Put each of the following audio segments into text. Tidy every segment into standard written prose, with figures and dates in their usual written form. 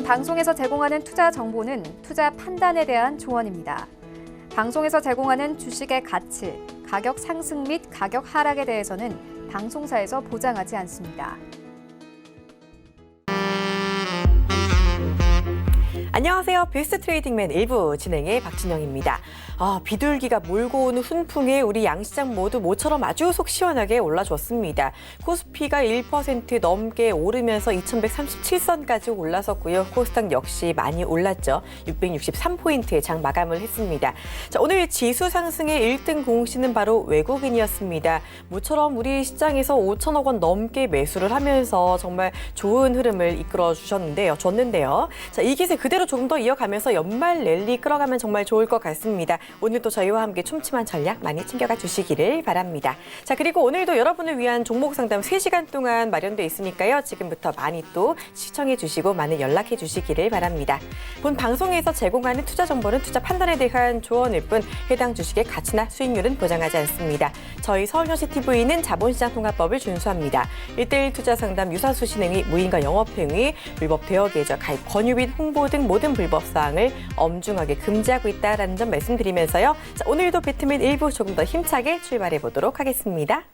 방송에서 제공하는 투자 정보는 투자 판단에 대한 조언입니다. 방송에서 제공하는 주식의 가치, 가격 상승 및 가격 하락에 대해서는 방송사에서 보장하지 않습니다. 안녕하세요. 베스트 트레이딩맨 1부 진행의 박진영입니다. 비둘기가 몰고 오는 훈풍에 우리 양시장 모두 모처럼 아주 속 시원하게 올라줬습니다. 코스피가 1% 넘게 오르면서 2137선까지 올라섰고요. 코스닥 역시 많이 올랐죠. 663포인트의 장 마감을 했습니다. 자, 오늘 지수 상승의 1등 공신은 바로 외국인이었습니다. 모처럼 우리 시장에서 5천억 원 넘게 매수를 하면서 정말 좋은 흐름을 이끌어 줬는데요. 자, 이 기세 그대로 조금 더 이어가면서 연말 랠리 끌어가면 정말 좋을 것 같습니다. 오늘도 저희와 함께 촘촘한 전략 많이 챙겨가 주시기를 바랍니다. 자, 그리고 오늘도 여러분을 위한 종목 상담 3시간 동안 마련돼 있으니까요. 지금부터 많이 또 시청해 주시고 많이 연락해 주시기를 바랍니다. 본 방송에서 제공하는 투자 정보는 투자 판단에 대한 조언일 뿐 해당 주식의 가치나 수익률은 보장하지 않습니다. 저희 서울현실TV는 자본시장 통합법을 준수합니다. 1:1 투자 상담 유사수 진행위, 무인과 영업행위, 불법 대여 계좌 가입 권유 및 홍보 등 모든 불법 사항을 엄중하게 금지하고 있다는 점 말씀드리면서요. 자, 오늘도 배트맨 1부 조금 더 힘차게 출발해 보도록 하겠습니다.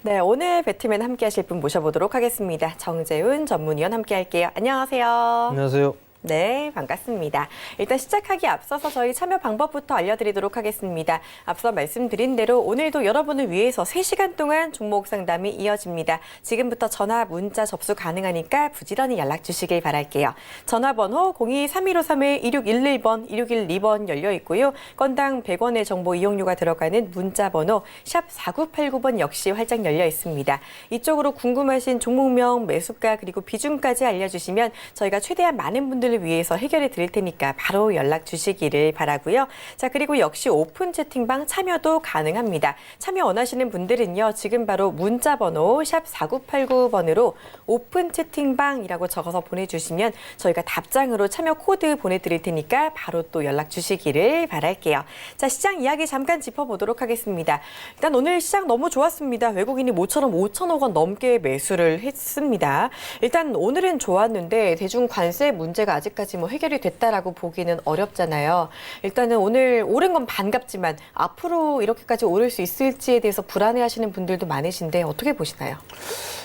네, 오늘 배트맨 함께 하실 분 모셔보도록 하겠습니다. 정재훈 전문위원 함께 할게요. 안녕하세요. 안녕하세요. 네, 반갑습니다. 일단 시작하기 앞서서 저희 참여 방법부터 알려드리도록 하겠습니다. 앞서 말씀드린 대로 오늘도 여러분을 위해서 3시간 동안 종목 상담이 이어집니다. 지금부터 전화, 문자 접수 가능하니까 부지런히 연락 주시길 바랄게요. 전화번호 02-3153-1611번, 1612번 열려 있고요. 건당 100원의 정보 이용료가 들어가는 문자번호 샵 4989번 역시 활짝 열려 있습니다. 이쪽으로 궁금하신 종목명, 매수가 그리고 비중까지 알려주시면 저희가 최대한 많은 분들을 위해서 해결해 드릴 테니까 바로 연락 주시기를 바라고요. 자, 그리고 역시 오픈 채팅방 참여도 가능합니다. 참여 원하시는 분들은요. 지금 바로 문자 번호 샵 4989번으로 오픈 채팅방이라고 적어서 보내주시면 저희가 답장으로 참여 코드 보내드릴 테니까 바로 또 연락 주시기를 바랄게요. 자, 시장 이야기 잠깐 짚어보도록 하겠습니다. 일단 오늘 시장 너무 좋았습니다. 외국인이 모처럼 5천억 원 넘게 매수를 했습니다. 일단 오늘은 좋았는데 대중 관세 문제가 아직까지 해결이 됐다라고 보기는 어렵잖아요. 일단은 오늘 오른 건 반갑지만 앞으로 이렇게까지 오를 수 있을지에 대해서 불안해하시는 분들도 많으신데 어떻게 보시나요?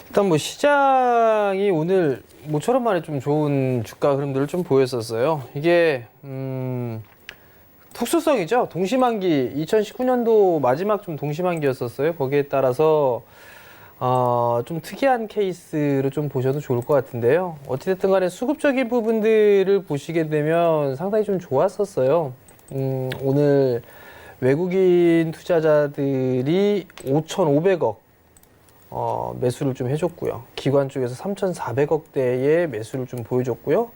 일단 시장이 오늘 모처럼 만에 좀 좋은 주가 흐름들을 좀 보였었어요. 이게 특수성이죠. 동시만기 2019년도 마지막 좀 동시만기였었어요. 거기에 따라서 좀 특이한 케이스로 좀 보셔도 좋을 것 같은데요. 어찌됐든 간에 수급적인 부분들을 보시게 되면 상당히 좀 좋았었어요. 오늘 외국인 투자자들이 5,500억 매수를 좀 해줬고요. 기관 쪽에서 3,400억대의 매수를 좀 보여줬고요.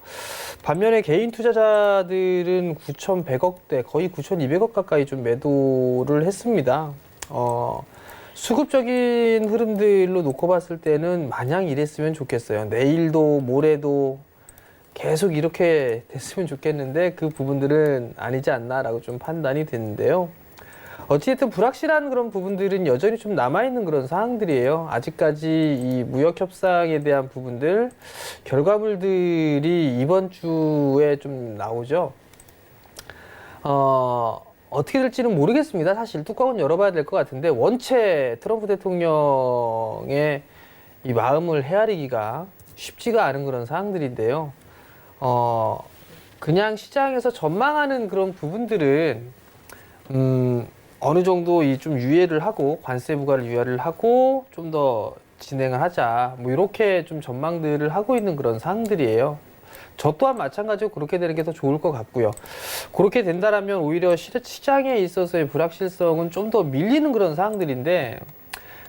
반면에 개인 투자자들은 9,100억대, 거의 9,200억 가까이 좀 매도를 했습니다. 수급적인 흐름들로 놓고 봤을 때는 마냥 이랬으면 좋겠어요. 내일도 모레도 계속 이렇게 됐으면 좋겠는데 그 부분들은 아니지 않나라고 좀 판단이 됐는데요. 어찌됐든 불확실한 그런 부분들은 여전히 좀 남아있는 그런 사항들이에요. 아직까지 이 무역 협상에 대한 부분들, 결과물들이 이번 주에 좀 나오죠. 어떻게 될지는 모르겠습니다. 사실 뚜껑은 열어봐야 될 것 같은데 원체 트럼프 대통령의 이 마음을 헤아리기가 쉽지가 않은 그런 사항들인데요. 그냥 시장에서 전망하는 그런 부분들은 어느 정도 좀 유예를 하고 관세 부과를 유예를 하고 좀 더 진행을 하자 이렇게 좀 전망들을 하고 있는 그런 사항들이에요. 저 또한 마찬가지로 그렇게 되는 게 더 좋을 것 같고요. 그렇게 된다라면 오히려 시장에 있어서의 불확실성은 좀 더 밀리는 그런 사항들인데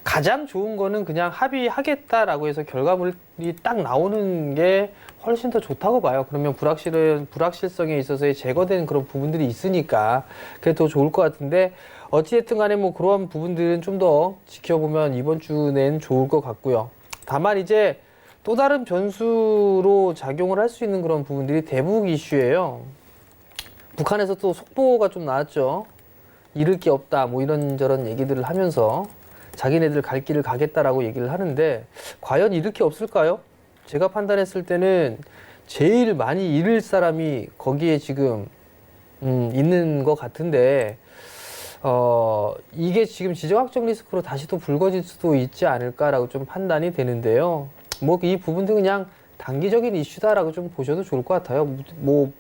가장 좋은 거는 그냥 합의하겠다라고 해서 결과물이 딱 나오는 게 훨씬 더 좋다고 봐요. 그러면 불확실성에 있어서의 제거된 그런 부분들이 있으니까 그게 더 좋을 것 같은데 어찌됐든 간에 그러한 부분들은 좀 더 지켜보면 이번 주 내는 좋을 것 같고요. 다만 이제 또 다른 변수로 작용을 할 수 있는 그런 부분들이 대북 이슈예요. 북한에서 또 속보가 좀 나왔죠. 잃을 게 없다 뭐 이런저런 얘기들을 하면서 자기네들 갈 길을 가겠다라고 얘기를 하는데 과연 잃을 게 없을까요? 제가 판단했을 때는 제일 많이 잃을 사람이 거기에 지금 있는 것 같은데 이게 지금 지정학적 리스크로 다시 또 불거질 수도 있지 않을까라고 좀 판단이 되는데요. 뭐 이 부분도 그냥 단기적인 이슈다라고 좀 보셔도 좋을 것 같아요. 뭐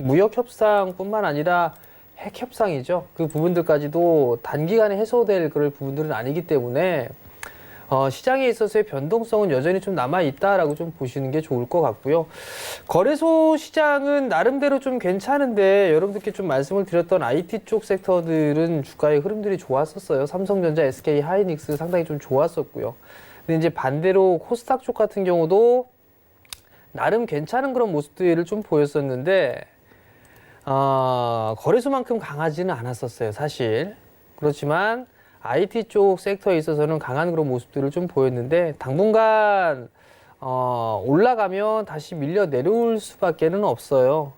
무역 협상뿐만 아니라 핵 협상이죠. 그 부분들까지도 단기간에 해소될 그럴 부분들은 아니기 때문에 시장에 있어서의 변동성은 여전히 좀 남아 있다라고 좀 보시는 게 좋을 것 같고요. 거래소 시장은 나름대로 좀 괜찮은데 여러분들께 좀 말씀을 드렸던 IT 쪽 섹터들은 주가의 흐름들이 좋았었어요. 삼성전자, SK 하이닉스 상당히 좀 좋았었고요. 근데 이제 반대로 코스닥 쪽 같은 경우도 나름 괜찮은 그런 모습들을 좀 보였었는데 거래소만큼 강하지는 않았었어요, 사실. 그렇지만 IT 쪽 섹터에 있어서는 강한 그런 모습들을 좀 보였는데 당분간 올라가면 다시 밀려 내려올 수밖에는 없어요.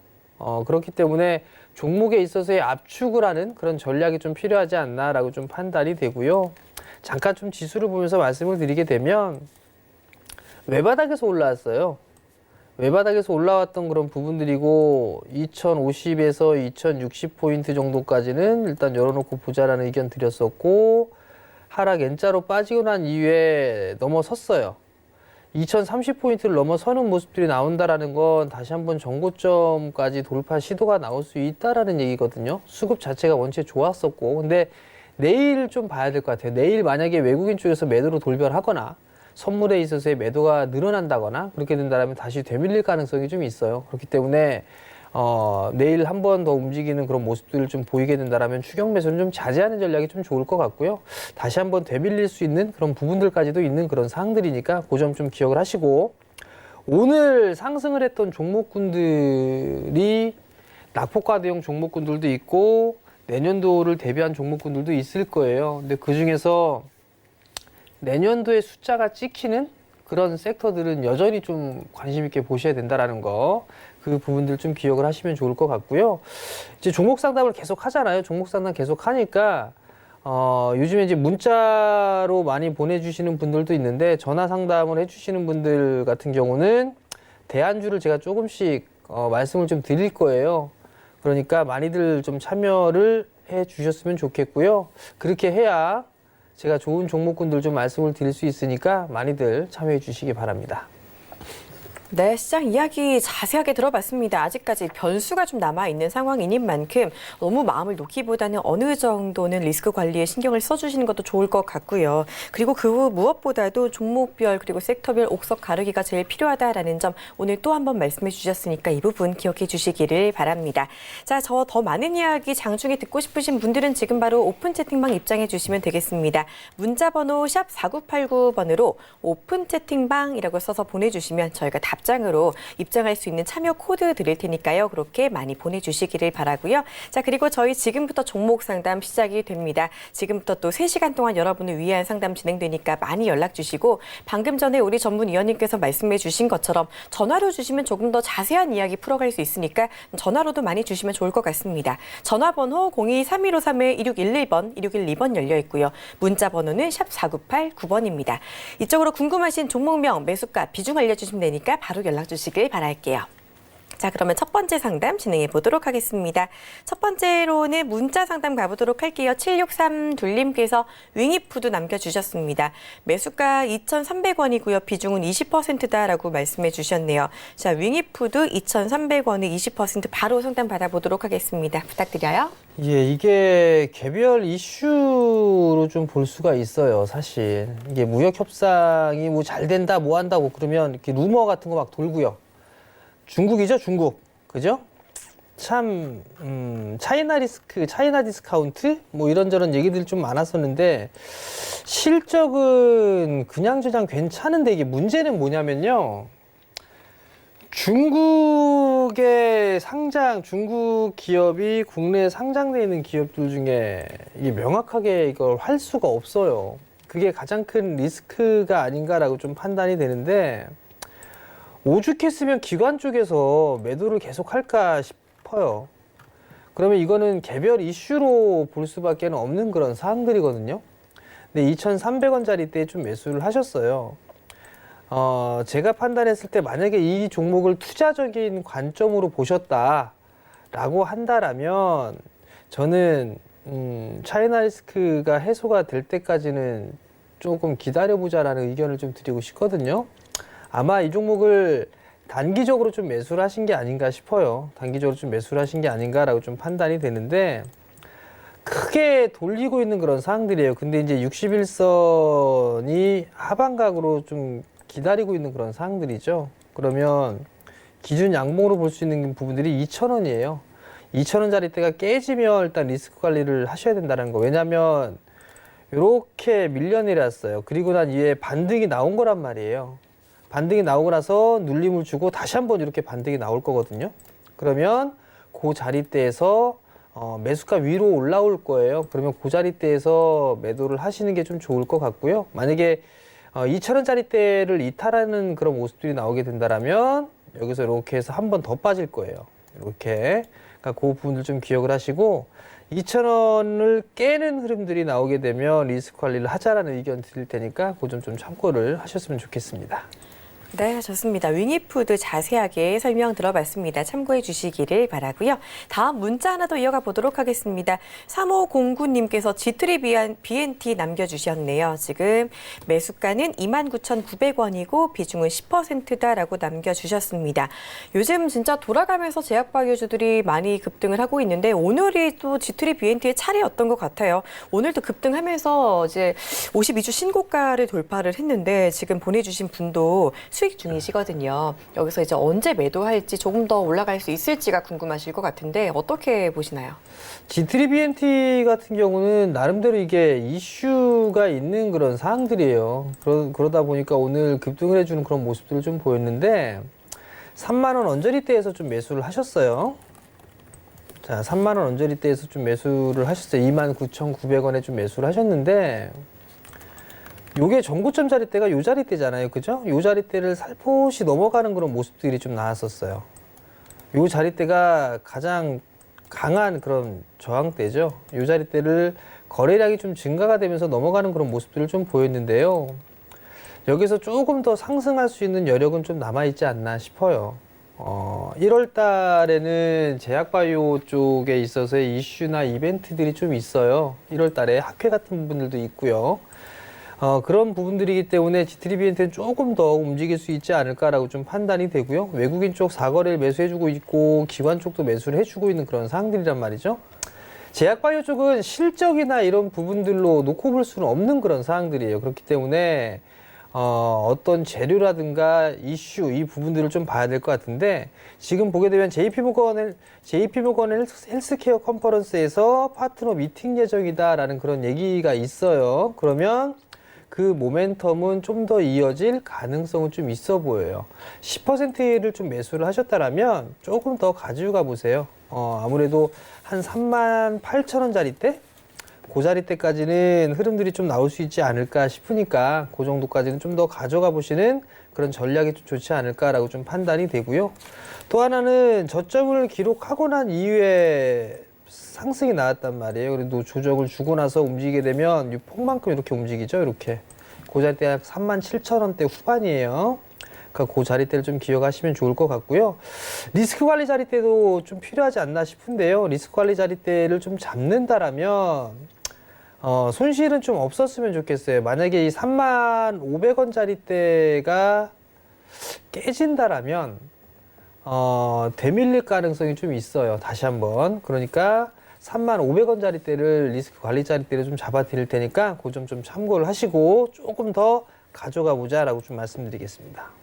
그렇기 때문에 종목에 있어서의 압축을 하는 그런 전략이 좀 필요하지 않나라고 좀 판단이 되고요. 잠깐 좀 지수를 보면서 말씀을 드리게 되면 외바닥에서 올라왔어요. 외바닥에서 올라왔던 그런 부분들이고 2050에서 2060포인트 정도까지는 일단 열어놓고 보자라는 의견 드렸었고 하락 N자로 빠지고 난 이후에 넘어섰어요. 2030포인트를 넘어서는 모습들이 나온다라는 건 다시 한번 정고점까지 돌파 시도가 나올 수 있다라는 얘기거든요. 수급 자체가 원체 좋았었고 근데 내일 좀 봐야 될 것 같아요. 내일 만약에 외국인 쪽에서 매도로 돌변하거나 선물에 있어서의 매도가 늘어난다거나 그렇게 된다면 다시 되밀릴 가능성이 좀 있어요. 그렇기 때문에 내일 한 번 더 움직이는 그런 모습들을 좀 보이게 된다면 추격 매수는 좀 자제하는 전략이 좀 좋을 것 같고요. 다시 한번 되밀릴 수 있는 그런 부분들까지도 있는 그런 사항들이니까 그 점 좀 기억을 하시고 오늘 상승을 했던 종목군들이 낙폭과대형 종목군들도 있고 내년도를 대비한 종목군들도 있을 거예요. 근데 그 중에서 내년도에 숫자가 찍히는 그런 섹터들은 여전히 좀 관심 있게 보셔야 된다라는 거, 그 부분들 좀 기억을 하시면 좋을 것 같고요. 이제 종목 상담을 계속 하잖아요. 종목 상담 계속 하니까 요즘에 이제 문자로 많이 보내주시는 분들도 있는데 전화 상담을 해주시는 분들 같은 경우는 대안주를 제가 조금씩 말씀을 좀 드릴 거예요. 그러니까 많이들 좀 참여를 해 주셨으면 좋겠고요. 그렇게 해야 제가 좋은 종목군들 좀 말씀을 드릴 수 있으니까 많이들 참여해 주시기 바랍니다. 네, 시장 이야기 자세하게 들어봤습니다. 아직까지 변수가 좀 남아있는 상황인 만큼 너무 마음을 놓기보다는 어느 정도는 리스크 관리에 신경을 써주시는 것도 좋을 것 같고요. 그리고 그 무엇보다도 종목별 그리고 섹터별 옥석 가르기가 제일 필요하다라는 점 오늘 또 한 번 말씀해 주셨으니까 이 부분 기억해 주시기를 바랍니다. 자, 저 더 많은 이야기 장중에 듣고 싶으신 분들은 지금 바로 오픈 채팅방 입장해 주시면 되겠습니다. 문자 번호 샵 4989번으로 오픈 채팅방이라고 써서 보내주시면 저희가 답장으로 입장할 수 있는 참여 코드 드릴 테니까요. 그렇게 많이 보내주시기를 바라고요. 자, 그리고 저희 지금부터 종목 상담 시작이 됩니다. 지금부터 또 3시간 동안 여러분을 위한 상담 진행되니까 많이 연락 주시고 방금 전에 우리 전문위원님께서 말씀해 주신 것처럼 전화로 주시면 조금 더 자세한 이야기 풀어갈 수 있으니까 전화로도 많이 주시면 좋을 것 같습니다. 전화번호 02-3153-1611번, 1612번 열려 있고요. 문자 번호는 샵 4989번입니다. 이쪽으로 궁금하신 종목명, 매수가, 비중 알려주시면 되니까 바로 연락 주시길 바랄게요. 자, 그러면 첫 번째 상담 진행해 보도록 하겠습니다. 첫 번째로는 문자 상담 가보도록 할게요. 7632님께서 윙이푸드 남겨주셨습니다. 매수가 2,300원이고요. 비중은 20%다라고 말씀해 주셨네요. 자, 윙이푸드 2,300원에 20% 바로 상담 받아보도록 하겠습니다. 부탁드려요. 예, 이게 개별 이슈로 좀 볼 수가 있어요, 사실. 이게 무역 협상이 뭐 잘 된다, 뭐 한다고 그러면 이렇게 루머 같은 거 막 돌고요. 중국이죠, 중국. 그죠? 참, 차이나 리스크, 차이나 디스카운트? 뭐 이런저런 얘기들이 좀 많았었는데, 실적은 그냥 저냥 괜찮은데 이게 문제는 뭐냐면요. 중국의 상장, 중국 기업이 국내에 상장되어 있는 기업들 중에 이게 명확하게 이걸 할 수가 없어요. 그게 가장 큰 리스크가 아닌가라고 좀 판단이 되는데, 오죽했으면 기관 쪽에서 매도를 계속 할까 싶어요. 그러면 이거는 개별 이슈로 볼 수밖에 없는 그런 사항들이거든요. 근데 2,300원짜리 때 좀 매수를 하셨어요. 제가 판단했을 때 만약에 이 종목을 투자적인 관점으로 보셨다라고 한다라면 저는 차이나 리스크가 해소가 될 때까지는 조금 기다려보자라는 의견을 좀 드리고 싶거든요. 아마 이 종목을 단기적으로 좀 매수를 하신 게 아닌가 싶어요. 단기적으로 좀 매수를 하신 게 아닌가라고 좀 판단이 되는데 크게 돌리고 있는 그런 상황들이에요. 근데 이제 61선이 하반각으로 좀 기다리고 있는 그런 상황들이죠. 그러면 기준 양봉으로 볼 수 있는 부분들이 2,000원이에요. 2,000원짜리 때가 깨지면 일단 리스크 관리를 하셔야 된다는 거. 왜냐하면 이렇게 밀려내렸어요. 그리고 난 이후에 반등이 나온 거란 말이에요. 반등이 나오고 나서 눌림을 주고 다시 한번 이렇게 반등이 나올 거거든요. 그러면 그 자리대에서 매수가 위로 올라올 거예요. 그러면 그 자리대에서 매도를 하시는 게 좀 좋을 것 같고요. 만약에 2,000원짜리 대를 이탈하는 그런 모습들이 나오게 된다라면 여기서 이렇게 해서 한 번 더 빠질 거예요. 이렇게. 그러니까 그 부분들 좀 기억을 하시고 2,000원을 깨는 흐름들이 나오게 되면 리스크 관리를 하자라는 의견 드릴 테니까 그 점 좀 참고를 하셨으면 좋겠습니다. 네, 좋습니다. 윙이푸드 자세하게 설명 들어봤습니다. 참고해 주시기를 바라고요. 다음 문자 하나 더 이어가 보도록 하겠습니다. 3509님께서 G트리 BNT 남겨주셨네요. 지금 매수가는 29,900원이고 비중은 10%다라고 남겨주셨습니다. 요즘 진짜 돌아가면서 제약바이오주들이 많이 급등을 하고 있는데 오늘이 또 G트리 BNT의 차례였던 것 같아요. 오늘도 급등하면서 이제 52주 신고가를 돌파를 했는데 지금 보내주신 분도 수익 중이시거든요. 여기서 이제 언제 매도할지 조금 더 올라갈 수 있을지가 궁금하실 것 같은데 어떻게 보시나요? G트리 BNT 같은 경우는 나름대로 이게 이슈가 있는 그런 사항들이에요. 그러다 보니까 오늘 급등을 해주는 그런 모습들을 좀 보였는데 3만 원 언저리대에서 좀 매수를 하셨어요. 자, 3만 원 언저리대에서 좀 매수를 하셨어요. 29,900원에 좀 매수를 하셨는데 요게 전고점 자리대가 요 자리대잖아요. 그죠? 요 자리대를 살포시 넘어가는 그런 모습들이 좀 나왔었어요. 요 자리대가 가장 강한 그런 저항대죠. 요 자리대를 거래량이 좀 증가가 되면서 넘어가는 그런 모습들을 좀 보였는데요. 여기서 조금 더 상승할 수 있는 여력은 좀 남아있지 않나 싶어요. 1월 달에는 제약바이오 쪽에 있어서의 이슈나 이벤트들이 좀 있어요. 1월 달에 학회 같은 부분들도 있고요. 그런 부분들이기 때문에 G트리 BNT는 조금 더 움직일 수 있지 않을까라고 좀 판단이 되고요. 외국인 쪽 사거래를 매수해주고 있고 기관 쪽도 매수를 해주고 있는 그런 상황들이란 말이죠. 제약바이오 쪽은 실적이나 이런 부분들로 놓고 볼 수는 없는 그런 상황들이에요. 그렇기 때문에 어떤 재료라든가 이슈 이 부분들을 좀 봐야 될 것 같은데 지금 보게 되면 JP모건 헬스케어 컨퍼런스에서 파트너 미팅 예정이다라는 그런 얘기가 있어요. 그러면 그 모멘텀은 좀 더 이어질 가능성은 좀 있어 보여요. 10%를 좀 매수를 하셨다라면 조금 더 가지고 가보세요. 아무래도 한 38,000원짜리 때? 그 자리 때까지는 흐름들이 좀 나올 수 있지 않을까 싶으니까 그 정도까지는 좀 더 가져가 보시는 그런 전략이 좀 좋지 않을까라고 좀 판단이 되고요. 또 하나는 저점을 기록하고 난 이후에 상승이 나왔단 말이에요. 그래도 조정을 주고 나서 움직이게 되면 이 폭만큼 이렇게 움직이죠. 이렇게. 그 자리 때 37,000원대 후반이에요. 그러니까 그 자리대를 좀 기억하시면 좋을 것 같고요. 리스크 관리 자리대도 좀 필요하지 않나 싶은데요. 리스크 관리 자리대를 좀 잡는다라면 손실은 좀 없었으면 좋겠어요. 만약에 이 35,500원짜리대가 깨진다라면 되밀릴 가능성이 좀 있어요. 다시 한번. 그러니까 35,500원짜리대를 리스크 관리 자리대를 좀 잡아 드릴 테니까 그 점 좀 참고를 하시고 조금 더 가져가 보자라고 좀 말씀드리겠습니다.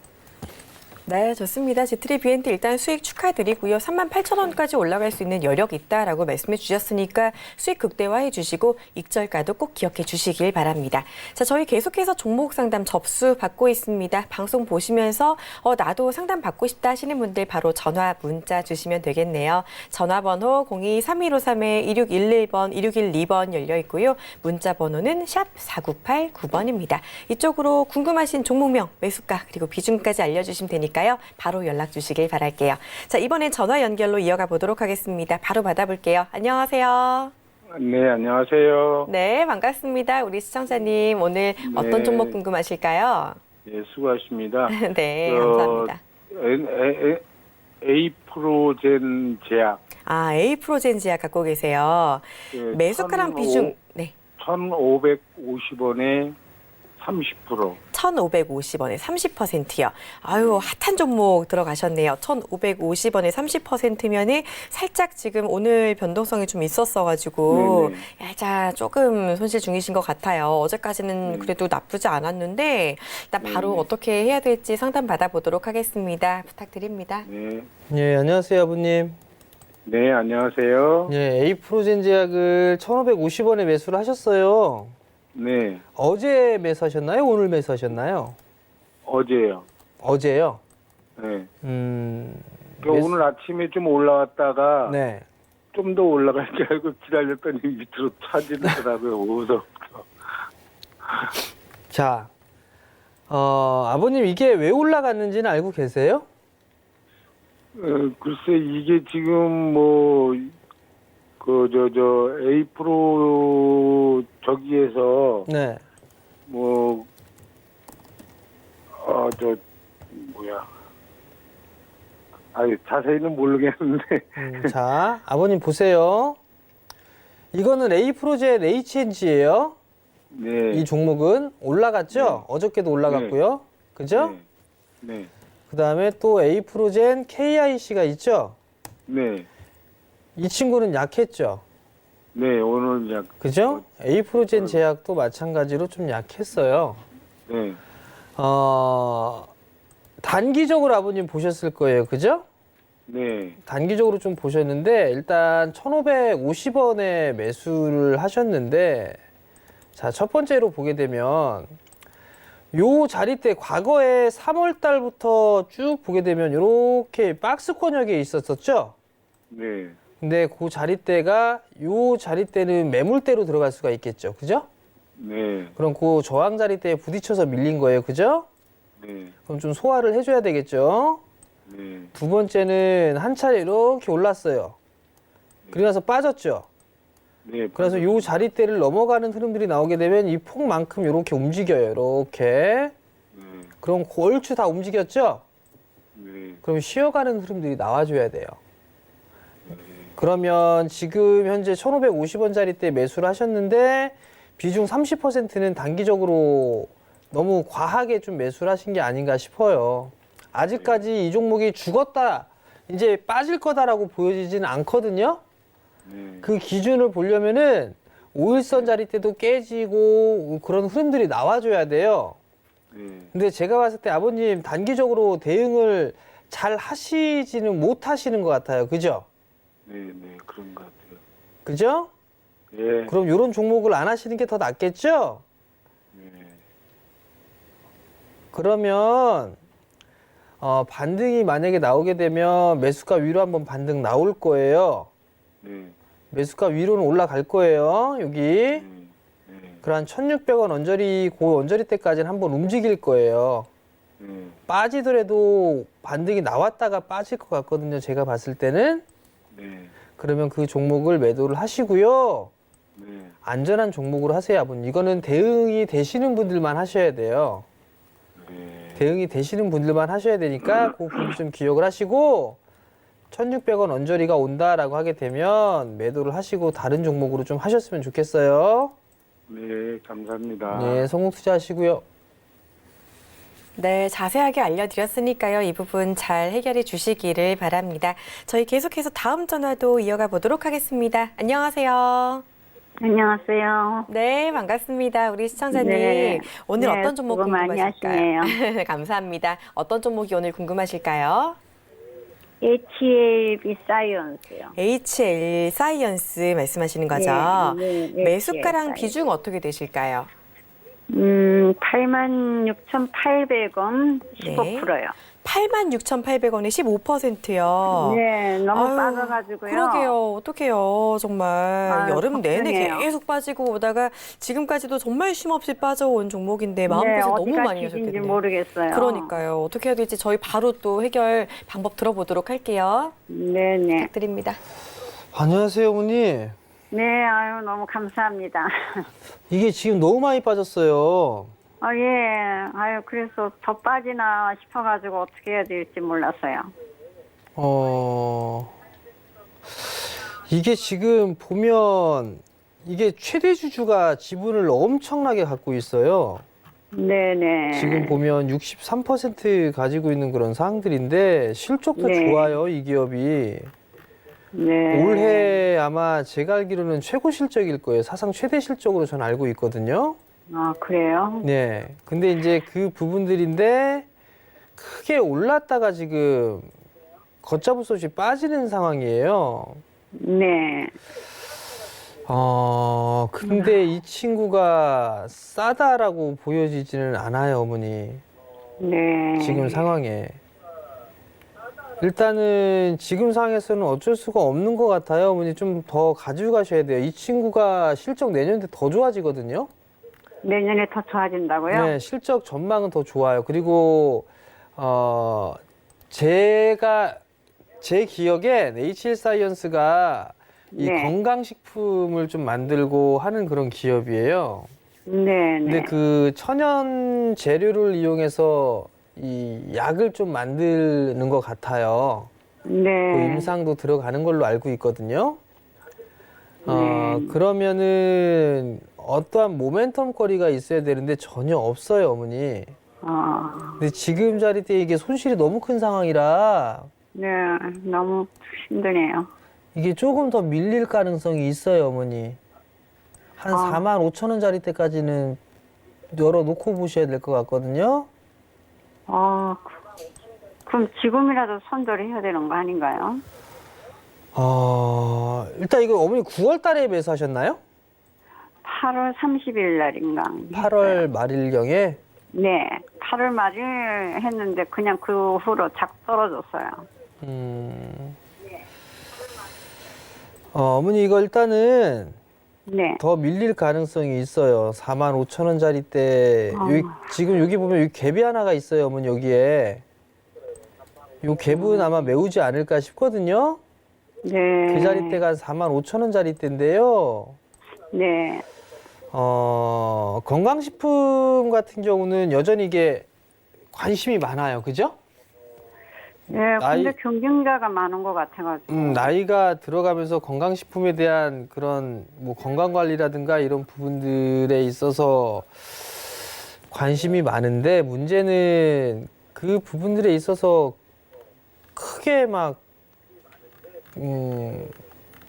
네, 좋습니다. G트리 BNT 일단 수익 축하드리고요. 38,000원까지 올라갈 수 있는 여력이 있다라고 말씀해 주셨으니까 수익 극대화해 주시고 익절가도 꼭 기억해 주시길 바랍니다. 자, 저희 계속해서 종목 상담 접수 받고 있습니다. 방송 보시면서 나도 상담 받고 싶다 하시는 분들 바로 전화 문자 주시면 되겠네요. 전화번호 02-3153-2611번, 2612번 열려 있고요. 문자 번호는 샵 4989번입니다. 이쪽으로 궁금하신 종목명, 매수가 그리고 비중까지 알려주시면 되니까 있으니까요. 바로 연락 주시길 바랄게요. 자, 이번엔 전화 연결로 이어가 보도록 하겠습니다. 바로 받아볼게요. 안녕하세요. 네, 안녕하세요. 네, 반갑습니다. 우리 시청자님 오늘 어떤 네. 종목 궁금하실까요? 예, 수고하십니다. 네, 감사합니다. 에이프로젠 제약. 아, 에이프로젠 제약 갖고 계세요. 예, 매수가랑 비중, 네. 1,550원에 30%. 1,550원에 30%요. 아유, 핫한 종목 들어가셨네요. 1,550원에 30%면은 살짝 지금 오늘 변동성이 좀 있었어가지고 살짝 조금 손실 중이신 것 같아요. 어제까지는 그래도 나쁘지 않았는데 일단 바로 어떻게 해야 될지 상담 받아보도록 하겠습니다. 부탁드립니다. 네. 네, 안녕하세요, 아버님. 네, 안녕하세요. 네, 에이프로젠 제약을 1,550원에 매수를 하셨어요. 네, 어제 매수하셨나요? 오늘 매수하셨나요? 어제요. 어제요. 네. 매수- 오늘 아침에 좀 올라왔다가 네. 좀 더 올라갈 줄 알고 기다렸더니 밑으로 차지더라고요. 오서부터. 자, 아버님 이게 왜 올라갔는지는 알고 계세요? 글쎄 이게 지금 에이프로 저기에서 네. 자세히는 모르겠는데. 자, 아버님 보세요. 이거는 에이프로젠 HNG예요. 네. 이 종목은 올라갔죠? 어저께도 올라갔고요. 그죠? 네. 그 다음에 또 에이프로젠 KIC가 있죠? 네. 이 친구는 약했죠? 네. 오늘 그죠? 에이프로젠 제약도 마찬가지로 좀 약했어요. 네. 단기적으로 아버님 보셨을 거예요. 그죠? 네. 단기적으로 좀 보셨는데, 일단 1,550원에 매수를 하셨는데, 자, 첫 번째로 보게 되면, 요 자리대 과거에 3월 달부터 쭉 보게 되면, 이렇게 박스권역에 있었었죠? 네. 근데 그 자리대가, 요 자리대는 매물대로 들어갈 수가 있겠죠. 그죠? 네. 그럼 그 저항 자리대에 부딪혀서 밀린 거예요. 그죠? 네. 그럼 좀 소화를 해줘야 되겠죠. 네. 두 번째는 한 차례 이렇게 올랐어요. 그리고 나서 빠졌죠. 네. 그래서 요 자리대를 넘어가는 흐름들이 나오게 되면 이 폭만큼 이렇게 움직여요. 이렇게. 네. 그럼 얼추 다 움직였죠? 네. 그럼 쉬어가는 흐름들이 나와줘야 돼요. 그러면 지금 현재 1,550원짜리 때 매수를 하셨는데 비중 30%는 단기적으로 너무 과하게 좀 매수를 하신 게 아닌가 싶어요. 아직까지 이 종목이 죽었다, 이제 빠질 거다라고 보여지지는 않거든요. 네. 그 기준을 보려면은 5일선 자리 때도 깨지고 그런 흐름들이 나와줘야 돼요. 네. 근데 제가 봤을 때 아버님 단기적으로 대응을 잘 하시지는 못하시는 것 같아요. 그죠? 네. 네. 그런 것 같아요. 그죠? 예. 그럼 이런 종목을 안 하시는 게 더 낫겠죠? 네. 그러면 반등이 만약에 나오게 되면 매수가 위로 한번 반등 나올 거예요. 네. 매수가 위로는 올라갈 거예요. 여기. 네. 그한 1,600원 언저리, 그 언저리 때까지는 한번 움직일 거예요. 네. 빠지더라도 반등이 나왔다가 빠질 것 같거든요. 제가 봤을 때는. 네. 그러면 그 종목을 매도를 하시고요. 네. 안전한 종목으로 하세요, 아버님. 이거는 대응이 되시는 분들만 하셔야 돼요. 네. 대응이 되시는 분들만 하셔야 되니까 그 부분 좀 기억을 하시고 1,600원 언저리가 온다라고 하게 되면 매도를 하시고 다른 종목으로 좀 하셨으면 좋겠어요. 네. 감사합니다. 네, 성공 투자하시고요. 네, 자세하게 알려드렸으니까요. 이 부분 잘 해결해 주시기를 바랍니다. 저희 계속해서 다음 전화도 이어가 보도록 하겠습니다. 안녕하세요. 안녕하세요. 네, 반갑습니다. 우리 시청자님. 네. 오늘 네, 어떤 종목 수고 많이 궁금하실까요? 하시네요. 감사합니다. 어떤 종목이 오늘 궁금하실까요? HLB 사이언스요. HL 사이언스 말씀하시는 거죠? 네, 네, 매수가랑 HL 비중 어떻게 되실까요? 86,800원 네. 15%요. 86,800원에 15%요. 네, 너무 아유, 빠져가지고요. 그러게요. 어떡해요. 정말 아유, 여름 내내 걱정이에요. 계속 빠지고 오다가 지금까지도 정말 쉼없이 빠져온 종목인데 마음고생 너무 어디가 많이 기준인지 하셨겠네요. 모르겠어요. 그러니까요. 어떻게 해야 될지 저희 바로 또 해결 방법 들어보도록 할게요. 네네. 부탁드립니다. 안녕하세요, 어머니. 네, 아유, 너무 감사합니다. 이게 지금 너무 많이 빠졌어요. 예. 아유, 그래서 더 빠지나 싶어가지고 어떻게 해야 될지 몰랐어요. 이게 지금 보면 이게 최대 주주가 지분을 엄청나게 갖고 있어요. 네네. 지금 보면 63% 가지고 있는 그런 상황들인데 실적도 네. 좋아요, 이 기업이. 네. 올해 아마 제가 알기로는 최고 실적일 거예요. 사상 최대 실적으로 저는 알고 있거든요. 아, 그래요? 네. 근데 이제 그 부분들인데 크게 올랐다가 지금 걷잡을 수 없이 빠지는 상황이에요. 네. 근데 이 친구가 싸다라고 보여지지는 않아요, 어머니. 네. 지금 상황에. 일단은 지금 상황에서는 어쩔 수가 없는 것 같아요, 어머니. 좀 더 가지고 가셔야 돼요. 이 친구가 실적 내년에 더 좋아지거든요. 내년에 더 좋아진다고요? 네, 실적 전망은 더 좋아요. 그리고 제 기억에 네이처사이언스가 이 네. 건강식품을 좀 만들고 하는 그런 기업이에요. 네. 근데 그 천연 재료를 이용해서 이 약을 좀 만드는 것 같아요. 네. 그 임상도 들어가는 걸로 알고 있거든요. 네. 그러면은 어떠한 모멘텀 거리가 있어야 되는데 전혀 없어요, 어머니. 근데 지금 자리때 이게 손실이 너무 큰 상황이라 네. 너무 힘드네요. 이게 조금 더 밀릴 가능성이 있어요, 어머니. 한 45,000원짜리 때까지는 열어놓고 보셔야 될 것 같거든요. 그럼 지금이라도 손절을 해야 되는 거 아닌가요? 일단 이거 어머니 9월 달에 매수하셨나요? 8월 30일 날인가. 8월 말일경에? 네. 8월 말일 했는데 그냥 그 후로 자꾸 떨어졌어요. 어머니 이거 일단은 네. 더 밀릴 가능성이 있어요. 45,000원짜리 때 지금 여기 보면 여기 갭이 하나가 있어요, 어머니 여기에. 요 갭은 아마 메우지 않을까 싶거든요. 네. 그 자리대가 45,000원짜리 때인데요. 네. 건강식품 같은 경우는 여전히 이게 관심이 많아요. 그죠? 네. 근데 경쟁자가 많은 것 같아가지고. 나이가 들어가면서 건강식품에 대한 그런 뭐 건강관리라든가 이런 부분들에 있어서 관심이 많은데 문제는 그 부분들에 있어서 크게 막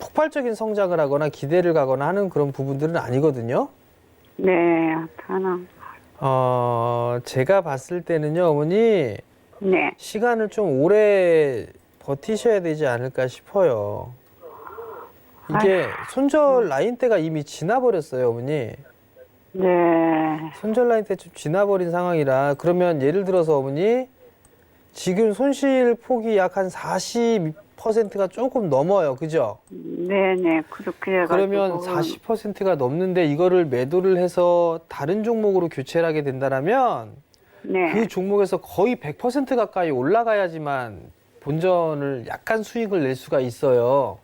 폭발적인 성장을 하거나 기대를 가거나 하는 그런 부분들은 아니거든요. 네. 하나. 제가 봤을 때는요, 어머니, 네. 시간을 좀 오래 버티셔야 되지 않을까 싶어요. 이게 손절 라인 때가 이미 지나버렸어요, 어머니. 네. 손절 라인 때 좀 지나버린 상황이라 그러면 예를 들어서 어머니 지금 손실 폭이 약 한 40%가 조금 넘어요. 그죠? 네네. 그렇게 해가지고. 그러면 40%가 넘는데 이거를 매도를 해서 다른 종목으로 교체를 하게 된다면 네. 그 종목에서 거의 100% 가까이 올라가야지만 본전을 약간 수익을 낼 수가 있어요.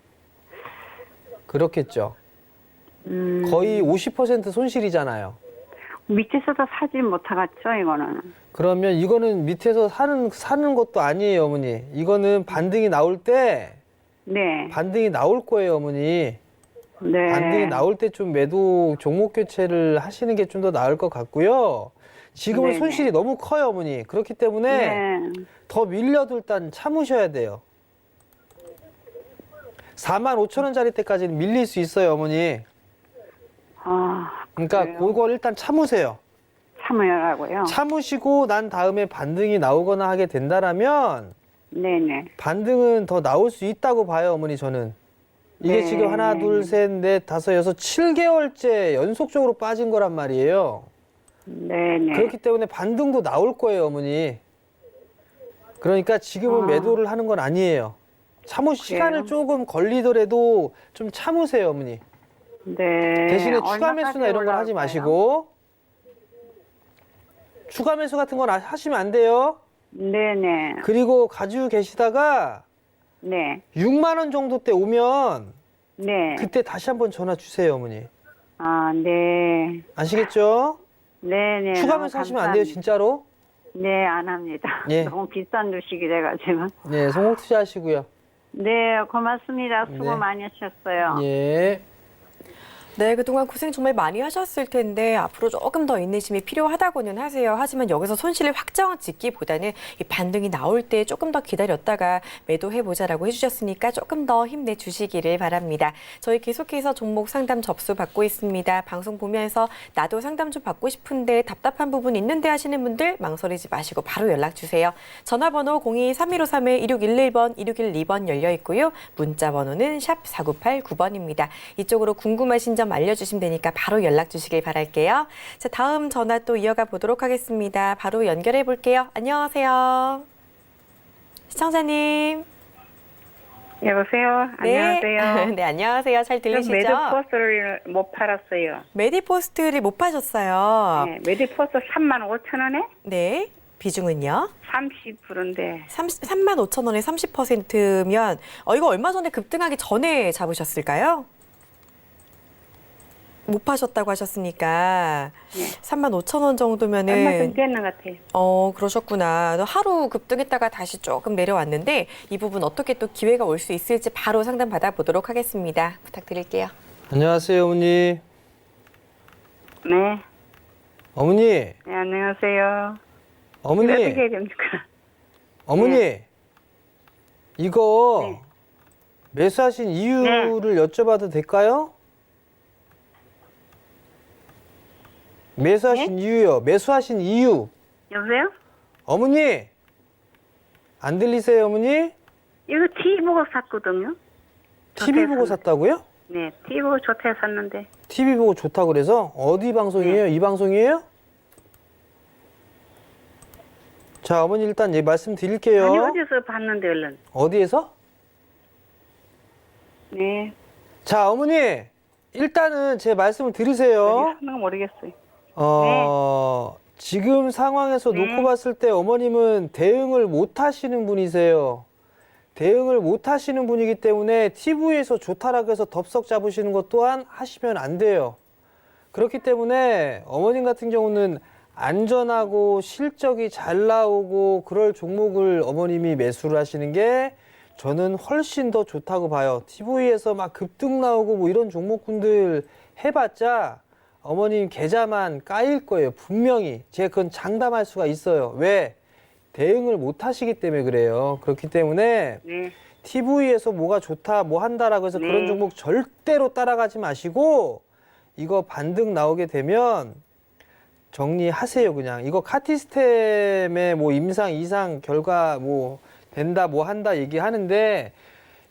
그렇겠죠. 거의 50% 손실이잖아요. 밑에서도 사지 못하겠죠, 이거는. 그러면 이거는 밑에서 사는 것도 아니에요, 어머니. 이거는 반등이 나올 때, 네. 반등이 나올 거예요, 어머니. 네. 반등이 나올 때 좀 매도 종목 교체를 하시는 게 좀 더 나을 것 같고요. 지금은 네네. 손실이 너무 커요, 어머니. 그렇기 때문에 네. 더 밀려도 일단 참으셔야 돼요. 45,000원짜리 때까지는 밀릴 수 있어요, 어머니. 그러니까 그래요? 그걸 일단 참으세요. 참으라고요? 참으시고 난 다음에 반등이 나오거나 하게 된다라면 네네. 반등은 더 나올 수 있다고 봐요, 어머니 저는. 이게 네. 지금 하나, 둘, 셋, 넷, 다섯, 여섯, 7개월째 연속적으로 빠진 거란 말이에요. 네네. 그렇기 때문에 반등도 나올 거예요, 어머니. 그러니까 지금은 매도를 하는 건 아니에요. 시간을 조금 걸리더라도 좀 참으세요, 어머니. 네. 대신에 추가 얼마까지 매수나 이런 건 하지 올라올까요? 마시고 추가 매수 같은 건 하시면 안 돼요. 네네. 그리고 가지고 계시다가 네. 6만 원 정도 때 오면 네. 그때 다시 한번 전화 주세요, 어머니. 아, 네. 아시겠죠? 네네. 추가 너무 매수 하시면 안 돼요, 감사합니다. 진짜로. 네, 안 합니다. 예. 너무 비싼 주식이래가지고. 네, 성공 투자하시고요. 네, 고맙습니다. 수고 네. 많이 하셨어요. 예. 네, 그동안 고생 정말 많이 하셨을 텐데 앞으로 조금 더 인내심이 필요하다고는 하세요. 하지만 여기서 손실을 확정 짓기보다는 이 반등이 나올 때 조금 더 기다렸다가 매도해보자라고 해주셨으니까 조금 더 힘내주시기를 바랍니다. 저희 계속해서 종목 상담 접수 받고 있습니다. 방송 보면서 나도 상담 좀 받고 싶은데 답답한 부분 있는데 하시는 분들 망설이지 마시고 바로 연락 주세요. 전화번호 02-3153-2611번, 2612번 열려 있고요. 문자 번호는 샵 4989번입니다. 이쪽으로 궁금하신 점 알려주시면 되니까 바로 연락 주시길 바랄게요. 자, 다음 전화 또 이어가 보도록 하겠습니다. 바로 연결해 볼게요. 안녕하세요. 시청자님. 여보세요? 안녕하세요. 네, 안녕하세요. 잘 들리시죠? 매드포스를 못 팔았어요. 메디포스트를 못 파셨어요. 네, 매드포스 35,000원에 네. 비중은요? 30%인데 35,000원에 30%면 이거 얼마 전에 급등하기 전에 잡으셨을까요? 못 파셨다고 하셨으니까 네. 35,000원 얼마 좀 정도면은 됐는 것 같아요. 그러셨구나. 하루 급등했다가 다시 조금 내려왔는데 이 부분 어떻게 또 기회가 올 수 있을지 바로 상담 받아보도록 하겠습니다. 부탁드릴게요. 안녕하세요, 어머니. 네. 어머니. 네, 안녕하세요. 어머니. 이거 어떻게 해야 됩니까? 어머니. 이거 네. 매수하신 이유를 여쭤봐도 될까요? 매수하신 이유요. 매수하신 이유. 여보세요? 어머니. 안 들리세요, 어머니? 이거 TV 보고 샀거든요. TV 보고 샀다고요? 네, TV 보고 좋대 샀는데. TV 보고 좋다고 그래서 어디 방송이에요? 이 방송이에요? 자, 어머니 일단 말씀드릴게요. 아니, 어디서 봤는데, 얼른. 어디에서? 네. 자, 어머니 일단은 제 말씀을 들으세요. 어디 샀는 거 모르겠어요. 지금 상황에서 네. 놓고 봤을 때 어머님은 대응을 못 하시는 분이세요. 대응을 못 하시는 분이기 때문에 TV에서 좋다라고 해서 덥석 잡으시는 것 또한 하시면 안 돼요. 그렇기 때문에 어머님 같은 경우는 안전하고 실적이 잘 나오고 그럴 종목을 어머님이 매수를 하시는 게 저는 훨씬 더 좋다고 봐요. TV에서 막 급등 나오고 뭐 이런 종목군들 해봤자 어머님 계좌만 까일 거예요. 분명히. 제가 그건 장담할 수가 있어요. 왜? 대응을 못 하시기 때문에 그래요. 그렇기 때문에 네. TV에서 뭐가 좋다, 뭐 한다라고 해서 네. 그런 종목 절대로 따라가지 마시고 이거 반등 나오게 되면 정리하세요. 그냥 이거 카티스템의 뭐 임상 이상 결과 뭐 된다 뭐 한다 얘기하는데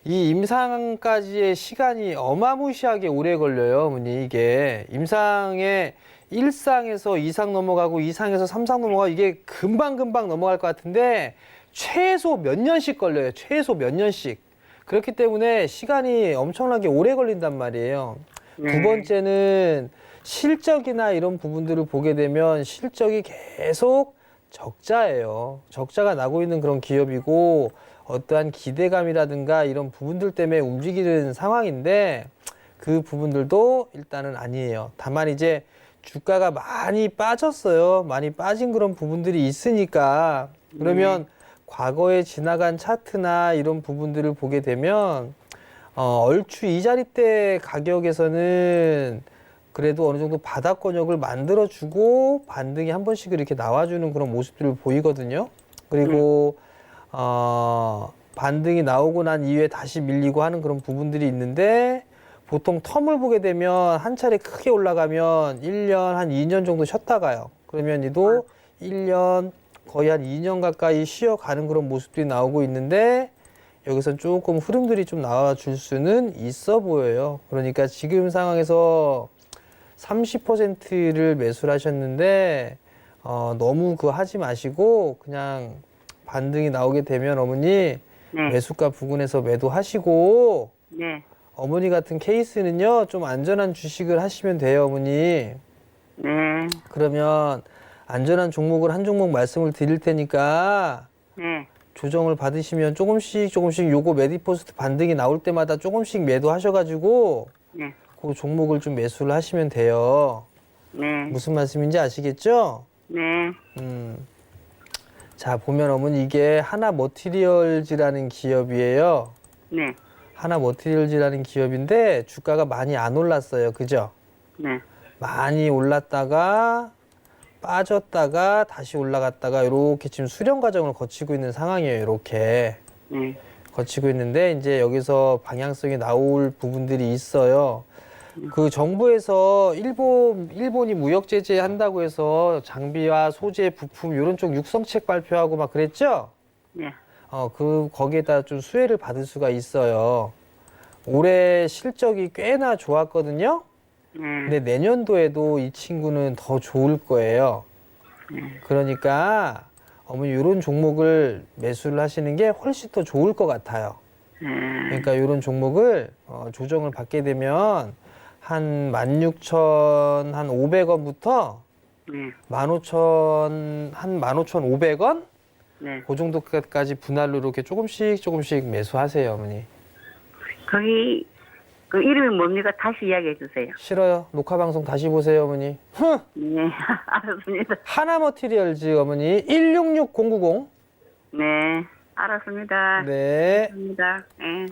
이 임상까지의 시간이 어마무시하게 오래 걸려요. 어머니 이게 임상에 1상에서 2상 넘어가고 2상에서 3상 넘어가고 이게 금방금방 넘어갈 것 같은데 최소 몇 년씩 걸려요. 최소 몇 년씩. 그렇기 때문에 시간이 엄청나게 오래 걸린단 말이에요. 네. 두 번째는 실적이나 이런 부분들을 보게 되면 실적이 계속 적자예요. 적자가 나고 있는 그런 기업이고 어떠한 기대감이라든가 이런 부분들 때문에 움직이는 상황인데 그 부분들도 일단은 아니에요. 다만 이제 주가가 많이 빠졌어요. 많이 빠진 그런 부분들이 있으니까 그러면 과거에 지나간 차트나 이런 부분들을 보게 되면 얼추 이 자리대 가격에서는 그래도 어느 정도 바닥권역을 만들어주고 반등이 한 번씩 이렇게 나와주는 그런 모습들을 보이거든요. 그리고 반등이 나오고 난 이후에 다시 밀리고 하는 그런 부분들이 있는데 보통 텀을 보게 되면 한 차례 크게 올라가면 1년, 한 2년 정도 쉬었다가요. 그러면 이도 1년, 거의 한 2년 가까이 쉬어가는 그런 모습들이 나오고 있는데 여기서 조금 흐름들이 좀 나와줄 수는 있어 보여요. 그러니까 지금 상황에서 30%를 매수를 하셨는데 너무 그거 하지 마시고 그냥 반등이 나오게 되면 어머니 네. 매수가 부근에서 매도하시고 네. 어머니 같은 케이스는요 좀 안전한 주식을 하시면 돼요 어머니. 네. 그러면 안전한 종목을 한 종목 말씀을 드릴 테니까 네. 조정을 받으시면 조금씩 요거 메디포스트 반등이 나올 때마다 조금씩 매도하셔가지고 네. 그 종목을 좀 매수를 하시면 돼요. 네. 무슨 말씀인지 아시겠죠? 네. 자 보면 어머니 이게 하나 머티리얼즈라는 기업이에요. 네. 하나 머티리얼즈라는 기업인데 주가가 많이 안 올랐어요. 그죠? 네. 많이 올랐다가 빠졌다가 다시 올라갔다가 이렇게 지금 수렴 과정을 거치고 있는 상황이에요. 이렇게 네. 거치고 있는데 이제 여기서 방향성이 나올 부분들이 있어요. 그 정부에서 일본이 무역 제재 한다고 해서 장비와 소재, 부품 이런 쪽 육성책 발표하고 막 그랬죠? 네. 거기에다 좀 수혜를 받을 수가 있어요. 올해 실적이 꽤나 좋았거든요. 근데 내년도에도 이 친구는 더 좋을 거예요. 그러니까 어머니 이런 종목을 매수를 하시는 게 훨씬 더 좋을 것 같아요. 그러니까 이런 종목을 조정을 받게 되면 한 16,500원부터 네. 15,500원? 네. 그 정도까지 분할로 이렇게 조금씩 매수하세요, 어머니. 거기 그 이름이 뭡니까? 다시 이야기해 주세요. 싫어요. 녹화 방송 다시 보세요, 어머니. 흥! 네. 알았습니다. 하나 머티리얼즈 어머니 166090. 네. 알았습니다. 네. 알았습니다. 네.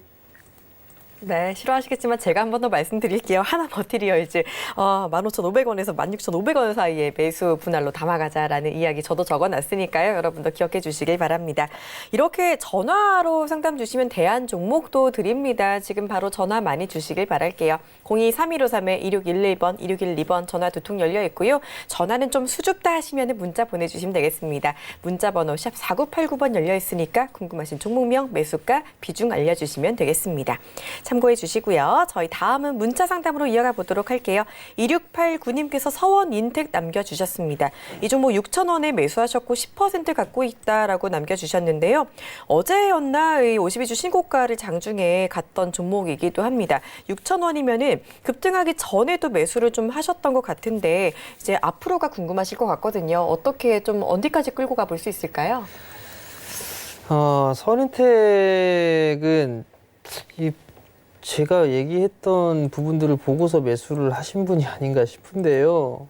네, 싫어하시겠지만 제가 한 번 더 말씀드릴게요. 하나 머티리얼즈 15,500원에서 16,500원 사이에 매수 분할로 담아가자라는 이야기 저도 적어놨으니까요. 여러분도 기억해 주시길 바랍니다. 이렇게 전화로 상담 주시면 대안 종목도 드립니다. 지금 바로 전화 많이 주시길 바랄게요. 02-3153-2611번, 2612번 전화 두 통 열려 있고요. 전화는 좀 수줍다 하시면 문자 보내주시면 되겠습니다. 문자 번호 샵 4989번 열려 있으니까 궁금하신 종목명, 매수가, 비중 알려주시면 되겠습니다. 참고해 주시고요. 저희 다음은 문자 상담으로 이어가 보도록 할게요. 2689님께서 서원 인텍 남겨주셨습니다. 이 종목 6,000원에 매수하셨고 10% 갖고 있다라고 남겨주셨는데요. 어제였나 52주 신고가를 장중에 갔던 종목이기도 합니다. 6,000원이면은 급등하기 전에도 매수를 좀 하셨던 것 같은데 이제 앞으로가 궁금하실 것 같거든요. 어떻게 좀 어디까지 끌고 가볼 수 있을까요? 선인택은 제가 얘기했던 부분들을 보고서 매수를 하신 분이 아닌가 싶은데요.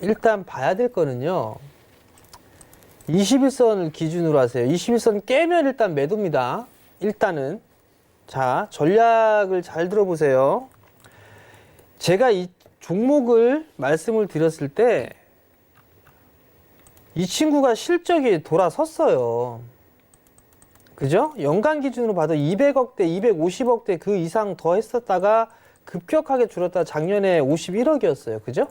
일단 봐야 될 거는요. 21선을 기준으로 하세요. 21선 깨면 일단 매도입니다. 일단은. 자, 전략을 잘 들어보세요. 제가 이 종목을 말씀을 드렸을 때 이 친구가 실적이 돌아섰어요. 그죠? 연간 기준으로 봐도 200억대, 250억대 그 이상 더 했었다가 급격하게 줄었다 작년에 51억이었어요. 그죠?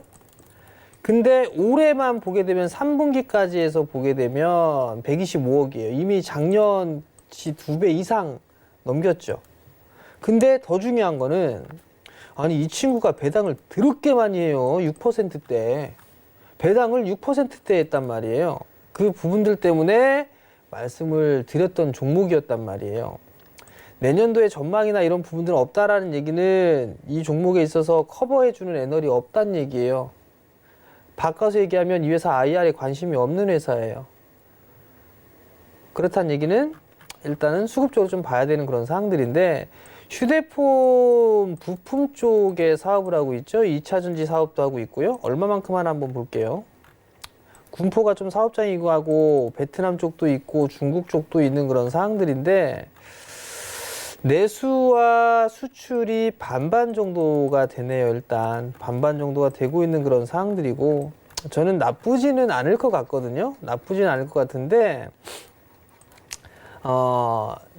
근데 올해만 보게 되면 3분기까지 해서 보게 되면 125억이에요. 이미 작년치 2배 이상 넘겼죠. 근데 더 중요한 거는 아니 이 친구가 배당을 더럽게 많이 해요. 6%대. 배당을 6%대 했단 말이에요. 그 부분들 때문에 말씀을 드렸던 종목이었단 말이에요. 내년도에 전망이나 이런 부분들은 없다라는 얘기는 이 종목에 있어서 커버해주는 애널이 없다는 얘기예요. 바꿔서 얘기하면 이 회사 IR에 관심이 없는 회사예요. 그렇다는 얘기는 일단은 수급적으로 좀 봐야 되는 그런 사항들인데 휴대폰 부품 쪽에 사업을 하고 있죠. 2차전지 사업도 하고 있고요. 얼마만큼 하나 한번 볼게요. 군포가 좀 사업장이고 하고 베트남 쪽도 있고 중국 쪽도 있는 그런 사항들인데 내수와 수출이 반반 정도가 되네요. 일단 반반 정도가 되고 있는 그런 사항들이고 저는 나쁘지는 않을 것 같거든요. 나쁘지는 않을 것 같은데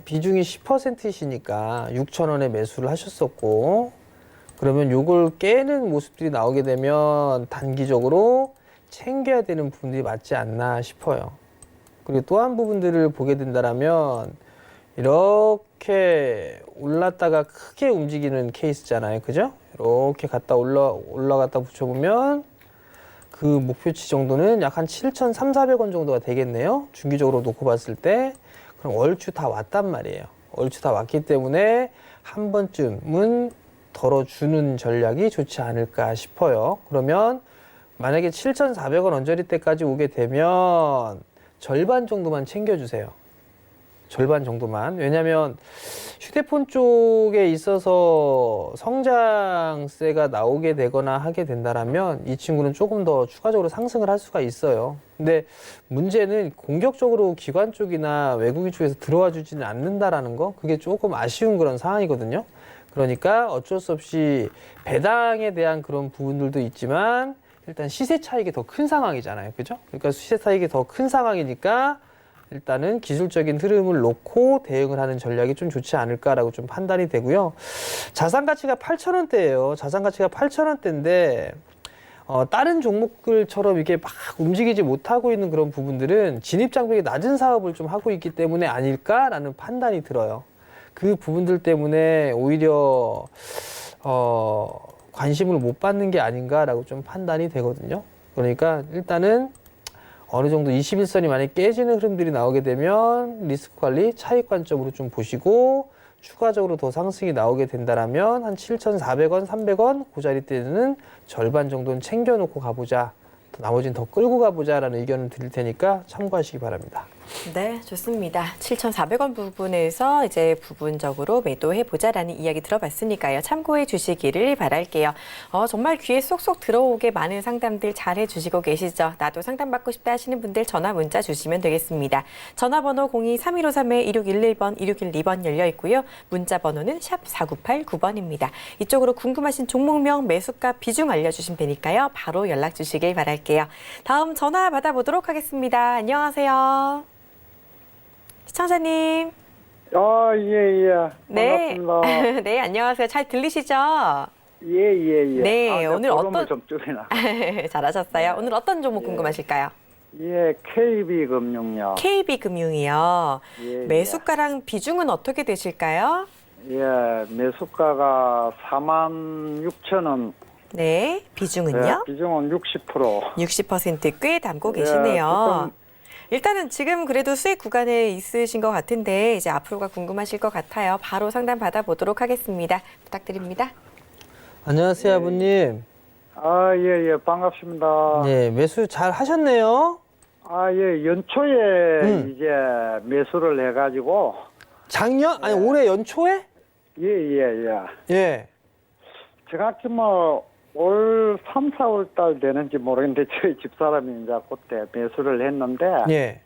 비중이 10%이시니까 6,000원에 매수를 하셨었고 그러면 요걸 깨는 모습들이 나오게 되면 단기적으로 챙겨야 되는 부분들이 맞지 않나 싶어요. 그리고 또 한 부분들을 보게 된다면 이렇게 올랐다가 크게 움직이는 케이스잖아요. 그죠? 이렇게 갔다 올라갔다 붙여보면 그 목표치 정도는 약 한 7,300~400원 정도가 되겠네요. 중기적으로 놓고 봤을 때. 그럼 얼추 다 왔단 말이에요. 얼추 다 왔기 때문에 한 번쯤은 덜어주는 전략이 좋지 않을까 싶어요. 그러면 만약에 7,400원 언저리 때까지 오게 되면 절반 정도만 챙겨주세요. 절반 정도만. 왜냐하면 휴대폰 쪽에 있어서 성장세가 나오게 되거나 하게 된다면 이 친구는 조금 더 추가적으로 상승을 할 수가 있어요. 근데 문제는 공격적으로 기관 쪽이나 외국인 쪽에서 들어와 주지는 않는다라는 거, 그게 조금 아쉬운 그런 상황이거든요. 그러니까 어쩔 수 없이 배당에 대한 그런 부분들도 있지만 일단 시세 차익이 더 큰 상황이잖아요. 그죠? 그러니까 시세 차익이 더 큰 상황이니까 일단은 기술적인 흐름을 놓고 대응을 하는 전략이 좀 좋지 않을까라고 좀 판단이 되고요. 자산 가치가 8,000원대예요. 자산 가치가 8,000원대인데 다른 종목들처럼 이렇게 막 움직이지 못하고 있는 그런 부분들은 진입 장벽이 낮은 사업을 좀 하고 있기 때문에 아닐까라는 판단이 들어요. 그 부분들 때문에 오히려 관심을 못 받는 게 아닌가라고 좀 판단이 되거든요. 그러니까 일단은 어느 정도 21선이 만약에 깨지는 흐름들이 나오게 되면 리스크 관리 차익 관점으로 좀 보시고 추가적으로 더 상승이 나오게 된다라면 한 7,400원, 300원 그 자리 때는 절반 정도는 챙겨놓고 가보자. 나머지는 더 끌고 가보자라는 의견을 드릴 테니까 참고하시기 바랍니다. 네, 좋습니다. 7,400원 부분에서 이제 부분적으로 매도해보자라는 이야기 들어봤으니까요. 참고해 주시기를 바랄게요. 정말 귀에 쏙쏙 들어오게 많은 상담들 잘 해주시고 계시죠? 나도 상담받고 싶다 하시는 분들 전화 문자 주시면 되겠습니다. 전화번호 02-3153-2611번, 2612번 열려 있고요. 문자 번호는 샵 4989번입니다. 이쪽으로 궁금하신 종목명, 매수가, 비중 알려주시면 되니까요. 바로 연락 주시길 바랄게요. 다음 전화 받아보도록 하겠습니다. 안녕하세요. 시청자님. 예. 네. 반갑습니다. 네, 안녕하세요. 잘 들리시죠? 예. 네, 오늘 어떤 좀 줄이나. 잘하셨어요. 오늘 어떤 종목 궁금하실까요? 예, KB금융요. KB금융이요. 예, 매수가랑 비중은 어떻게 되실까요? 예, 매수가가 46,000원. 네, 비중은요? 예, 비중은 60%. 60%꽤 담고 예, 계시네요. 일단은 지금 그래도 수익 구간에 있으신 것 같은데 이제 앞으로가 궁금하실 것 같아요. 바로 상담 받아보도록 하겠습니다. 부탁드립니다. 안녕하세요, 아버님. 예, 반갑습니다. 네, 매수 잘 하셨네요. 예, 연초에 이제 매수를 해가지고. 작년? 아니, 올해 연초에? 예. 예. 정확히 올 3, 4월 달 되는지 모르겠는데 저희 집사람이 이제 그때 매수를 했는데 예.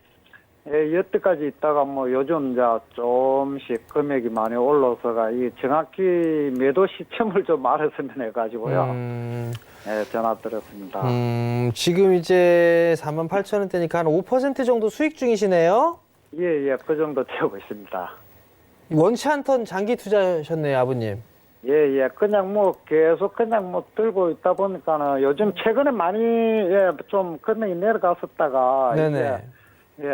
여태까지 있다가 요즘 이제 조금씩 금액이 많이 올라서가 이 정확히 매도 시점을 좀 알았으면 해가지고요. 예, 전화 드렸습니다. 지금 이제 48,000원대니까 한 5% 정도 수익 중이시네요. 예, 그 정도 되고 있습니다. 원치 않던 장기 투자하셨네요, 아버님. 예, 그냥 계속 그냥 들고 있다 보니까는 요즘 최근에 많이 좀 금액이 내려갔었다가 네네. 이제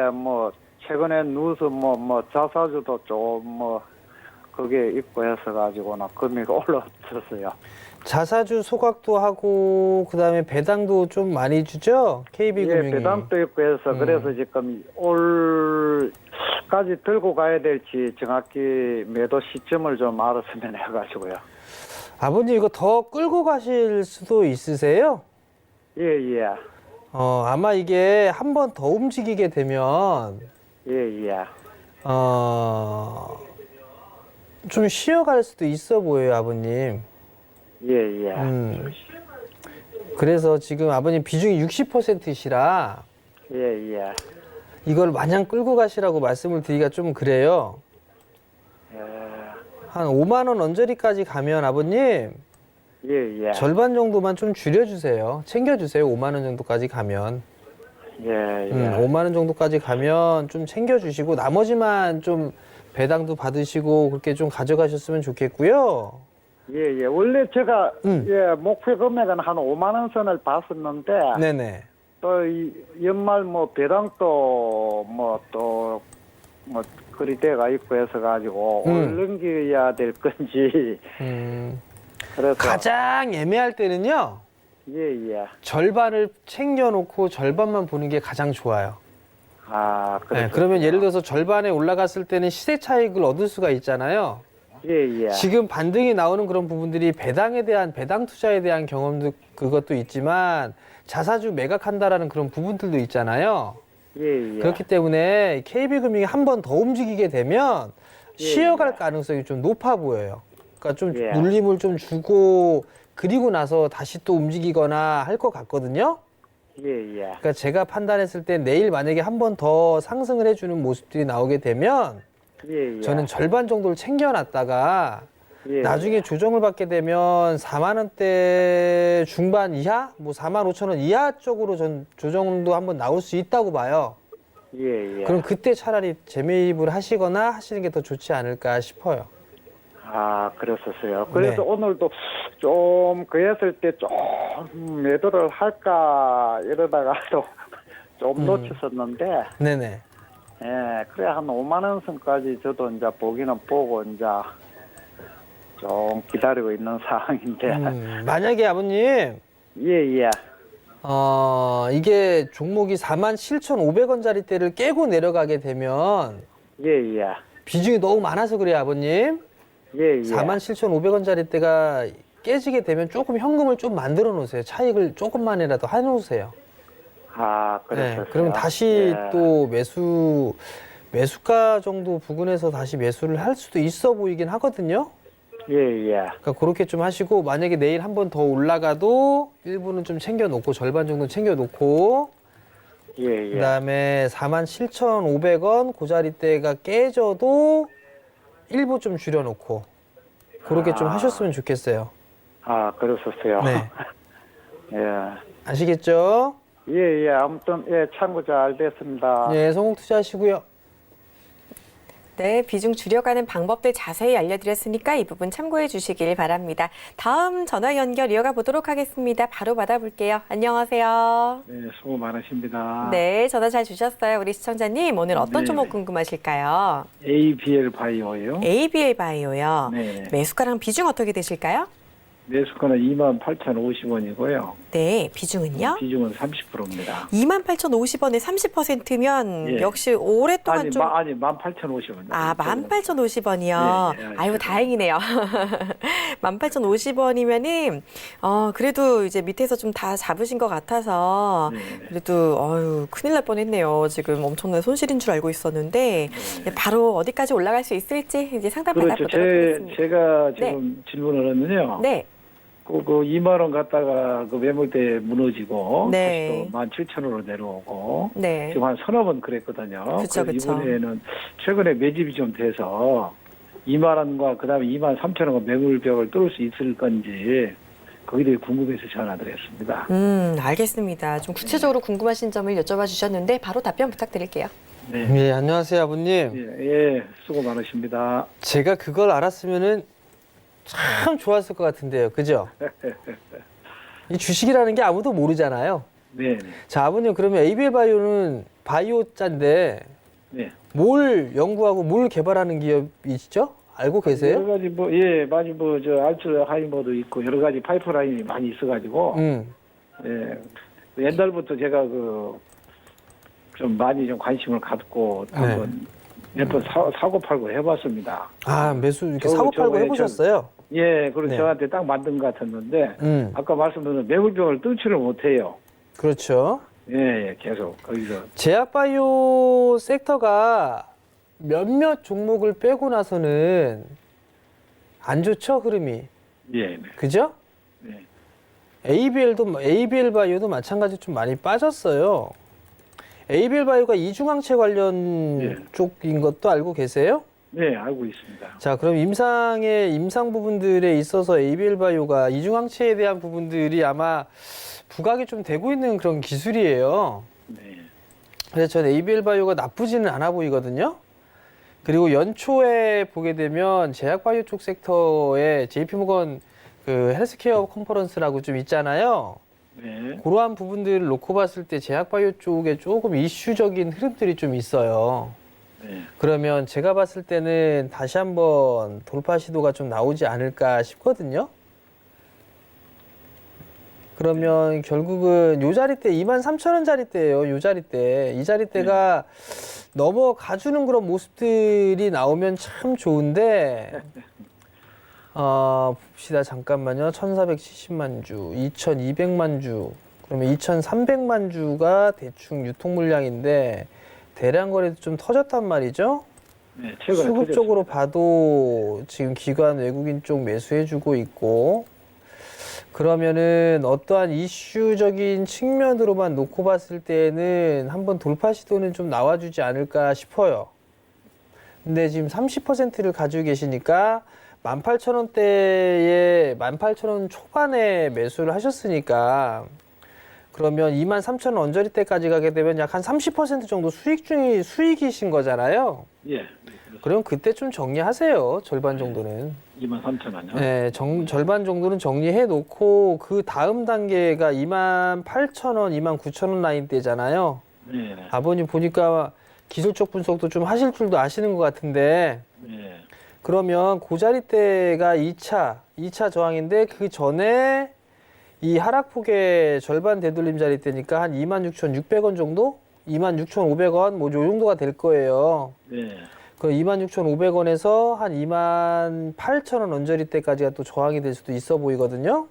최근에 누수 자사주도 좀 그게 있고 해서 가지고는 금액이 올라왔었어요. 자사주 소각도 하고 그다음에 배당도 좀 많이 주죠? KB금융이. 예, 배당도 있고 해서 그래서 지금 올까지 들고 가야 될지 정확히 매도 시점을 좀 알았으면 해가지고요. 아버님 이거 더 끌고 가실 수도 있으세요? 예. 아마 이게 한 번 더 움직이게 되면 예. 좀 쉬어갈 수도 있어 보여요, 아버님. 예. 그래서 지금 아버님 비중이 60%시라 예. 이걸 마냥 끌고 가시라고 말씀을 드리기가 좀 그래요. 한 5만 원 언저리까지 가면 아버님 예. 절반 정도만 좀 줄여주세요. 챙겨주세요. 5만 원 정도까지 가면. 예. 5만 원 정도까지 가면 좀 챙겨주시고 나머지만 좀 배당도 받으시고 그렇게 좀 가져가셨으면 좋겠고요. 예. 원래 제가 목표 금액은 한 5만 원 선을 봤었는데 네네. 또 이 연말 배당도 그리 때가 있고 해서 가지고 올넘겨야 될 건지 그래서 가장 애매할 때는요. 예예. 절반을 챙겨놓고 절반만 보는 게 가장 좋아요. 아 그래. 네, 그러면 예를 들어서 절반에 올라갔을 때는 시세 차익을 얻을 수가 있잖아요. 예예. 지금 반등이 나오는 그런 부분들이 배당 투자에 대한 경험도 그것도 있지만 자사주 매각한다라는 그런 부분들도 있잖아요. 예예. 그렇기 때문에 KB금융이 한 번 더 움직이게 되면 쉬어갈 가능성이 좀 높아 보여요. 그러니까 좀 예. 눌림을 좀 주고 그리고 나서 다시 또 움직이거나 할 것 같거든요. 예예. 그러니까 제가 판단했을 때 내일 만약에 한 번 더 상승을 해주는 모습들이 나오게 되면 예예. 저는 절반 정도를 챙겨놨다가 예. 나중에 조정을 받게 되면 4만 원대 중반 이하, 뭐 4만 5천 원 이하 쪽으로 전 조정도 한번 나올 수 있다고 봐요. 예예. 그럼 그때 차라리 재매입을 하시거나 하시는 게 더 좋지 않을까 싶어요. 아 그랬었어요. 그래서 네. 오늘도 좀 그랬을 때 좀 매도를 할까 이러다가도 좀 놓쳤었는데. 네네. 예, 그래 한 5만 원 선까지 저도 이제 보기는 보고 이제 좀 기다리고 있는 상황인데. 만약에 아버님, 예예. 이게 종목이 47,500원짜리 대를 깨고 내려가게 되면 예예. 비중이 너무 많아서 그래요, 아버님. 예예. 47,500원짜리 대가 깨지게 되면 조금 현금을 좀 만들어 놓으세요. 차익을 조금만이라도 해 놓으세요. 아 그랬었어요. 네, 그러면 다시 예. 또 매수가 정도 부근에서 다시 매수를 할 수도 있어 보이긴 하거든요. 예예. 그러니까 그렇게 좀 하시고 만약에 내일 한 번 더 올라가도 일부는 좀 챙겨놓고 절반 정도 챙겨놓고 예예. 그다음에 47,500원 그 자리대가 깨져도 일부 좀 줄여놓고 그렇게 좀 하셨으면 좋겠어요. 아 그랬었어요. 네. 예. 아시겠죠? 예예. 아무튼 예 참고 잘 됐습니다. 네, 성공 투자하시고요. 네, 비중 줄여가는 방법들 자세히 알려드렸으니까 이 부분 참고해 주시길 바랍니다. 다음 전화 연결 이어가 보도록 하겠습니다. 바로 받아볼게요. 안녕하세요. 네, 수고 많으십니다. 네, 전화 잘 주셨어요. 우리 시청자님, 오늘 어떤 네. 종목 궁금하실까요? ABL 바이오요. ABL 바이오요. 네. 매수가랑 비중 어떻게 되실까요? 매수가는 28,050원이고요. 네, 비중은요? 비중은 30%입니다. 28,050원에 30%면 예. 역시 오랫동안 아니, 좀... 18,050원. 아, 18,050원이요. 네, 네, 아이고, 다행이네요. 18,050원이면은, 그래도 이제 밑에서 좀 다 잡으신 것 같아서, 네. 그래도, 큰일 날 뻔 했네요. 지금 엄청난 손실인 줄 알고 있었는데, 네, 바로 어디까지 올라갈 수 있을지 이제 상담 그렇죠. 받아보도록 하겠습니다. 제가 지금 질문을 했는데요. 네. 그 2만 원 갔다가 그 매물대 무너지고 네. 다시 또 17,000원으로 내려오고 네. 지금 한 서너 번 그랬거든요. 그쵸, 그래서 그쵸. 이번에는 최근에 매집이 좀 돼서 2만 원과 그다음에 2만 3천 원과 매물벽을 뚫을 수 있을 건지 거기에 대해 궁금해서 전화드렸습니다. 알겠습니다. 좀 구체적으로 궁금하신 점을 여쭤봐 주셨는데 바로 답변 부탁드릴게요. 네. 네, 안녕하세요, 아버님. 예, 수고 많으십니다. 제가 그걸 알았으면은 참 좋았을 것 같은데요. 그죠? 이 주식이라는 게 아무도 모르잖아요. 네, 자, 아버님 그러면 ABL 바이오는 바이오자인데 네. 뭘 연구하고 뭘 개발하는 기업이시죠? 알고 계세요? 여러 가지 많이 알츠하이머도 있고 여러 가지 파이프라인이 많이 있어가지고 예, 옛날부터 제가 좀 많이 좀 관심을 갖고 한번 몇 번 사고 팔고 해봤습니다. 아, 매수 이렇게 저거, 사고 팔고 저거에 해보셨어요? 예, 그리고 네. 저한테 딱 만든 것 같았는데 아까 말씀드린 매물병을 뚫지를 못해요. 그렇죠. 예, 계속 거기서 제약바이오 섹터가 몇몇 종목을 빼고 나서는 안 좋죠, 흐름이. 예, 네. 그죠? 네. ABL 바이오도 마찬가지로 좀 많이 빠졌어요. ABL 바이오가 이중항체 관련 예. 쪽인 것도 알고 계세요? 네, 알고 있습니다. 자, 그럼 임상 부분들에 있어서 ABL 바이오가 이중항체에 대한 부분들이 아마 부각이 좀 되고 있는 그런 기술이에요. 네, 그래서 저는 ABL 바이오가 나쁘지는 않아 보이거든요. 그리고 연초에 보게 되면 제약바이오 쪽 섹터에 JP모건 그 헬스케어 컨퍼런스라고 좀 있잖아요. 네, 그러한 부분들을 놓고 봤을 때 제약바이오 쪽에 조금 이슈적인 흐름들이 좀 있어요. 네. 그러면 제가 봤을 때는 다시 한번 돌파 시도가 좀 나오지 않을까 싶거든요. 그러면 결국은 요 자리대 23,000원짜리대예요. 요 자리대. 이 자리대가 넘어가주는 그런 모습들이 나오면 참 좋은데 봅시다. 잠깐만요. 1,470만 주, 2,200만 주, 그러면 2,300만 주가 대충 유통 물량인데 대량 거래도 좀 터졌단 말이죠. 네, 최근에 수급적으로 봐도 지금 기관 외국인 쪽 매수해주고 있고, 그러면은 어떠한 이슈적인 측면으로만 놓고 봤을 때는 한번 돌파 시도는 좀 나와주지 않을까 싶어요. 근데 지금 30%를 가지고 계시니까 18,000원대에 18,000원 초반에 매수를 하셨으니까 그러면 23,000원 언저리 때까지 가게 되면 약 한 30% 정도 수익이신 거잖아요. 예. 그럼 그때 좀 정리하세요. 절반 정도는. 23,000원요? 네, 절반 정도는 정리해 놓고 그 다음 단계가 28,000원, 29,000원 라인대잖아요. 네. 아버님 보니까 기술적 분석도 좀 하실 줄도 아시는 것 같은데 네. 그러면 그 자리대가 2차 저항인데 그 전에 이 하락폭의 절반 되돌림 자리대니까 한 26,600원 정도? 26,500원 뭐 요 정도가 될 거예요. 네. 그 26,500원에서 한 28,000원 언저리 때까지가 또 저항이 될 수도 있어 보이거든요.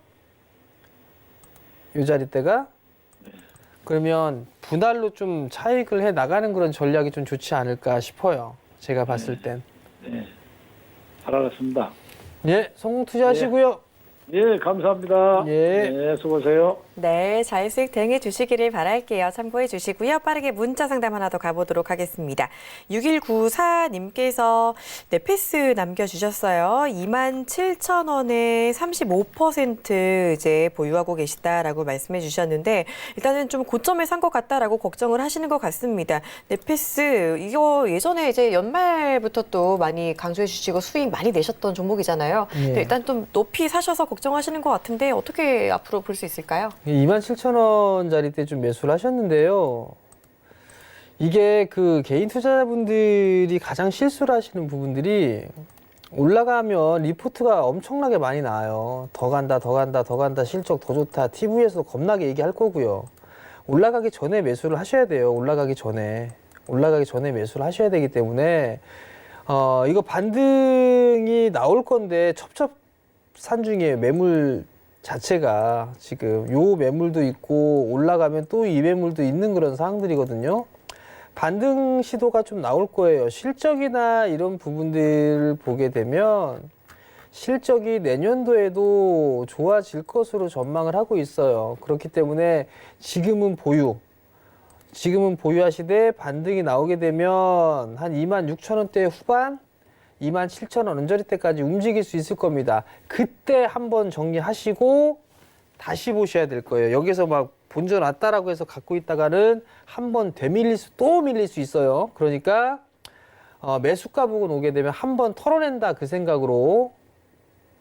요 자리대가. 그러면 분할로 좀 차익을 해 나가는 그런 전략이 좀 좋지 않을까 싶어요. 제가 봤을 땐. 네. 잘 알았습니다. 예, 성공 투자하시고요. 예, 감사합니다. 예. 네, 수고하세요. 네, 잘 수익 대응해 주시기를 바랄게요. 참고해 주시고요. 빠르게 문자 상담 하나 더 가보도록 하겠습니다. 6194님께서 네패스 남겨주셨어요. 27,000원에 35% 이제 보유하고 계시다라고 말씀해 주셨는데 일단은 좀 고점에 산 것 같다라고 걱정을 하시는 것 같습니다. 네패스 이거 예전에 이제 연말부터 또 많이 강조해 주시고 수익 많이 내셨던 종목이잖아요. 예. 근데 일단 좀 높이 사셔서 걱정하시는 것 같은데 어떻게 앞으로 볼 수 있을까요? 27,000원짜리 때 좀 매수를 하셨는데요. 이게 그 개인 투자자분들이 가장 실수를 하시는 부분들이 올라가면 리포트가 엄청나게 많이 나와요. 더 간다, 더 간다, 더 간다, 실적 더 좋다. TV에서 겁나게 얘기할 거고요. 올라가기 전에 매수를 하셔야 돼요. 올라가기 전에 매수를 하셔야 되기 때문에 이거 반등이 나올 건데 첩첩산 중에 매물 자체가 지금 요 매물도 있고 올라가면 또 이 매물도 있는 그런 상황들이거든요. 반등 시도가 좀 나올 거예요. 실적이나 이런 부분들을 보게 되면 실적이 내년도에도 좋아질 것으로 전망을 하고 있어요. 그렇기 때문에 지금은 보유하시되 반등이 나오게 되면 한 26,000원대 후반 27,000원 언저리 때까지 움직일 수 있을 겁니다. 그때 한번 정리하시고 다시 보셔야 될 거예요. 여기서 막 본전 왔다라고 해서 갖고 있다가는 한번 또 밀릴 수 있어요. 그러니까 매수가 부근 오게 되면 한번 털어낸다 그 생각으로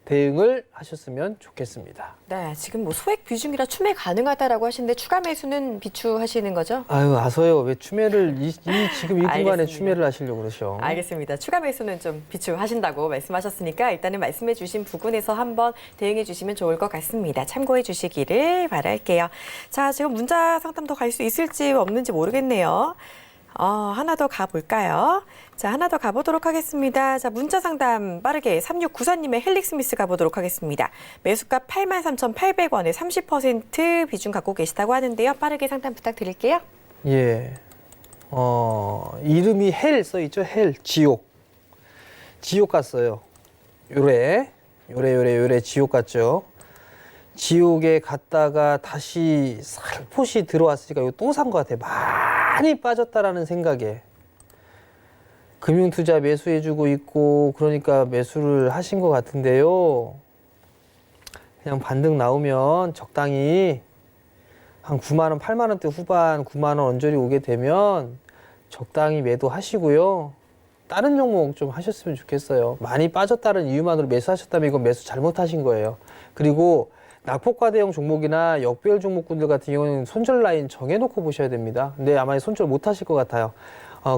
대응을 하셨으면 좋겠습니다. 네, 지금 뭐 소액 비중이라 추매 가능하다라고 하시는데 추가 매수는 비추하시는 거죠? 아유, 아서요. 왜 추매를 지금 이 구간에 알겠습니다. 추매를 하시려고 그러셔? 알겠습니다. 추가 매수는 좀 비추하신다고 말씀하셨으니까 일단은 말씀해 주신 부분에서 한번 대응해 주시면 좋을 것 같습니다. 참고해 주시기를 바랄게요. 자, 지금 문자 상담 더 갈 수 있을지 없는지 모르겠네요. 하나 더 가볼까요? 자, 하나 더 가보도록 하겠습니다. 자, 문자 상담 빠르게 3694님의 헬릭스미스 가보도록 하겠습니다. 매수가 83,800원에 30% 비중 갖고 계시다고 하는데요. 빠르게 상담 부탁드릴게요. 예. 이름이 헬 써있죠? 헬. 지옥 갔어요. 요래 지옥 갔죠? 지옥에 갔다가 다시 살포시 들어왔으니까 이거 또 산 것 같아요. 많이 빠졌다라는 생각에. 금융투자 매수해주고 있고, 그러니까 매수를 하신 것 같은데요. 그냥 반등 나오면 적당히 한 9만원, 8만원대 후반 9만원 언저리 오게 되면 적당히 매도하시고요. 다른 종목 좀 하셨으면 좋겠어요. 많이 빠졌다는 이유만으로 매수하셨다면 이건 매수 잘못하신 거예요. 그리고 낙폭과대형 종목이나 역별 종목군들 같은 경우는 손절 라인 정해놓고 보셔야 됩니다. 근데 아마 손절 못 하실 것 같아요.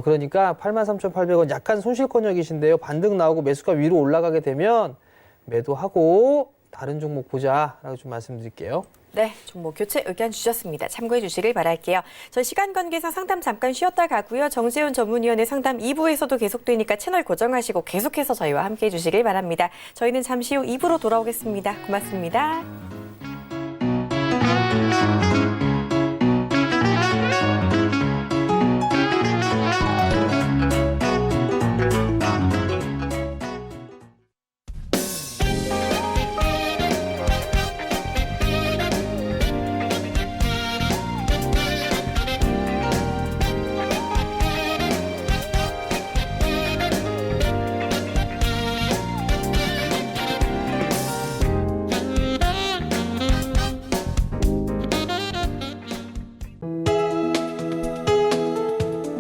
그러니까 83,800원 약간 손실권역이신데요. 반등 나오고 매수가 위로 올라가게 되면 매도하고 다른 종목 보자라고 좀 말씀드릴게요. 네, 종목 교체 의견 주셨습니다. 참고해 주시길 바랄게요. 저희 시간 관계상 상담 잠깐 쉬었다 가고요. 정세훈 전문위원의 상담 2부에서도 계속되니까 채널 고정하시고 계속해서 저희와 함께해 주시길 바랍니다. 저희는 잠시 후 2부로 돌아오겠습니다. 고맙습니다.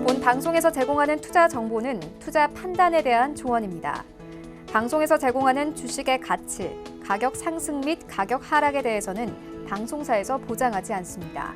본 방송에서 제공하는 투자 정보는 투자 판단에 대한 조언입니다. 방송에서 제공하는 주식의 가치, 가격 상승 및 가격 하락에 대해서는 방송사에서 보장하지 않습니다.